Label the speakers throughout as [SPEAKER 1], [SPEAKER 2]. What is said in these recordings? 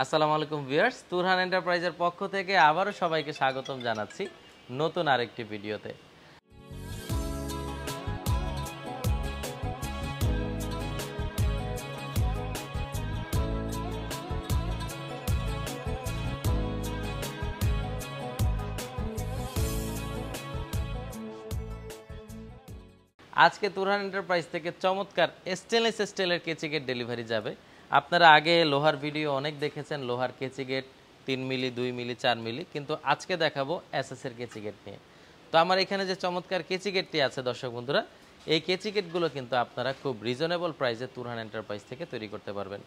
[SPEAKER 1] আসসালামু আলাইকুম ভিউয়ার্স, তুরহান এন্টারপ্রাইজের পক্ষ থেকে আবারও সবাইকে স্বাগতম জানাচ্ছি নতুন আরেকটি ভিডিওতে। আজকে তুরহান এন্টারপ্রাইজ থেকে চমৎকার স্টেনলেস স্টিলের কেচি গেট ডেলিভারি যাবে। আপনারা আগে লোহার ভিডিও অনেক দেখেছেন, লোহার কেচি গেট 3 মিলি, 2 মিলি, 4 মিলি, কিন্তু আজকে দেখাবো এসএস এর কেচি গেট নিয়ে। তো আমার এখানে যে চমৎকার কেচি গেটটি আছে দর্শক বন্ধুরা, এই কেচি গেটগুলো কিন্তু আপনারা খুব রিজনেবল প্রাইসে তুরহান এন্টারপ্রাইজ থেকে তৈরি করতে পারবেন।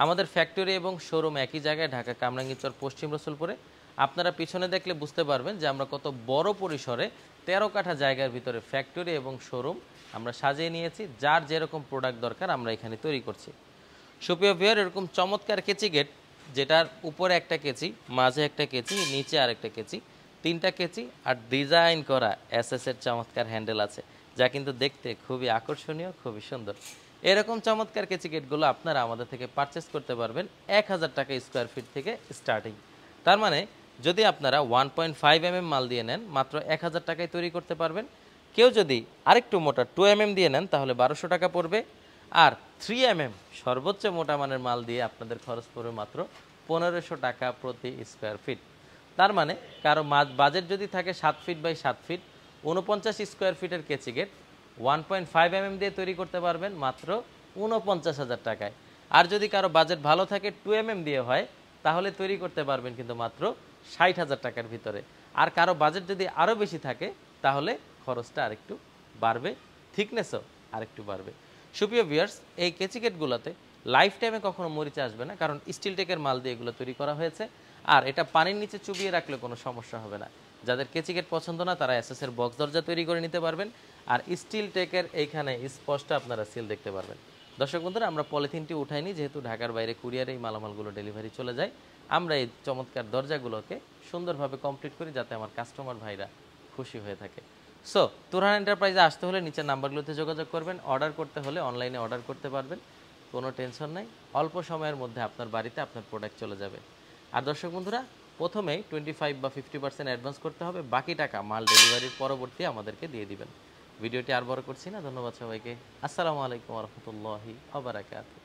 [SPEAKER 1] আমাদের ফ্যাক্টরি এবং শোরুম একই জায়গায়, ঢাকা কামরাঙ্গীরচর পশ্চিম রসুলপুরে। আপনারা পিছনে দেখলে বুঝতে পারবেন যে আমরা কত বড় পরিসরে 13 কাঠা জায়গার ভিতরে ফ্যাক্টরি এবং শোরুম আমরা সাজিয়ে নিয়েছি। যার যেরকম প্রোডাক্ট দরকার আমরা এখানে তৈরি করছি। সুপ্রিয় ভিউয়ার, এরকম চমৎকার কেচি গেট, যেটার উপরে একটা কেচি, মাঝে একটা কেচি, নিচে আরেকটা কেচি, 3টা কেচি আর ডিজাইন করা এসএস এর চমৎকার হ্যান্ডেল আছে, যা কিন্তু দেখতে খুবই আকর্ষণীয়, খুবই সুন্দর। এরকম চমৎকার কেচি গেটগুলো আপনারা আমাদের থেকে পারচেস করতে পারবেন 1000 টাকা স্কোয়ার ফিট থেকে স্টার্টিং। তার মানে যদি আপনারা 1.5 mm মাল দিয়ে নেন, মাত্র 1000 টাকায় তৈরি করতে পারবেন। কেউ যদি আরেকটু মোটা 2 mm দিয়ে নেন তাহলে 1200 টাকা পড়বে। আর 3 mm সর্বোচ্চ মোটা মানের মাল দিয়ে আপনাদের খরচ পড়বে মাত্র 1500 টাকা প্রতি স্কোয়ার ফিট। তার মানে কারো বাজেট যদি থাকে 7 ফিট বাই 7 ফিট, 49 স্কোয়ার ফিটের কেচি গেট 1.5 mm দিয়ে তৈরি করতে পারবেন মাত্র 49,000 টাকায়। আর যদি কারো বাজেট ভালো থাকে 2 mm দিয়ে হয়, তাহলে তৈরি করতে পারবেন কিন্তু মাত্র 60,000 টাকার ভিতরে। আর কারো বাজেট যদি আরও বেশি থাকে তাহলে খরচটা আরেকটু বাড়বে, থিকনেসও আরেকটু বাড়বে। সুপ্রিয় ভিউয়ার্স, এই কেচি গেটগুলোতে লাইফ টাইমে কখনো মরিচা আসবে না, কারণ স্টিল টেকের মাল দিয়ে এগুলো তৈরি করা হয়েছে। আর এটা পানির নিচে চুবিয়ে রাখলে কোনো সমস্যা হবে না। যাদের কেচি গেট পছন্দ না তারা এসএস এর বক্স দরজা তৈরি করে নিতে পারবেন। আর স্টিল টেকের এইখানে স্পষ্ট আপনারা সিল দেখতে পারবেন। দর্শক বন্ধুরা, আমরা পলিথিনটি উঠাইনি, যেহেতু ঢাকার বাইরে কুরিয়ারে এই মালামালগুলো ডেলিভারি চলে যায়। আমরা এই চমৎকার দরজাগুলোকে সুন্দরভাবে কমপ্লিট করি যাতে আমার কাস্টমার ভাইরা খুশি হয়ে থাকে। সো তুরহান এন্টারপ্রাইজে আসতে হলে নিচের নাম্বারগুলোতে যোগাযোগ করবেন। অর্ডার করতে হলে অনলাইনে অর্ডার করতে পারবেন, কোনো টেনশন নাই। অল্প সময়ের মধ্যে আপনার বাড়িতে আপনার প্রোডাক্ট চলে যাবে। আর দর্শক বন্ধুরা, প্রথমেই 25 বা 50% অ্যাডভান্স করতে হবে, বাকি টাকা মাল ডেলিভারির পরবর্তী আমাদেরকে দিয়ে দিবেন। ভিডিওটি আর বড় করছি না, ধন্যবাদ সবাইকে। আসসালামু আলাইকুম ওয়া রাহমাতুল্লাহি ওয়া বারাকাতুহু।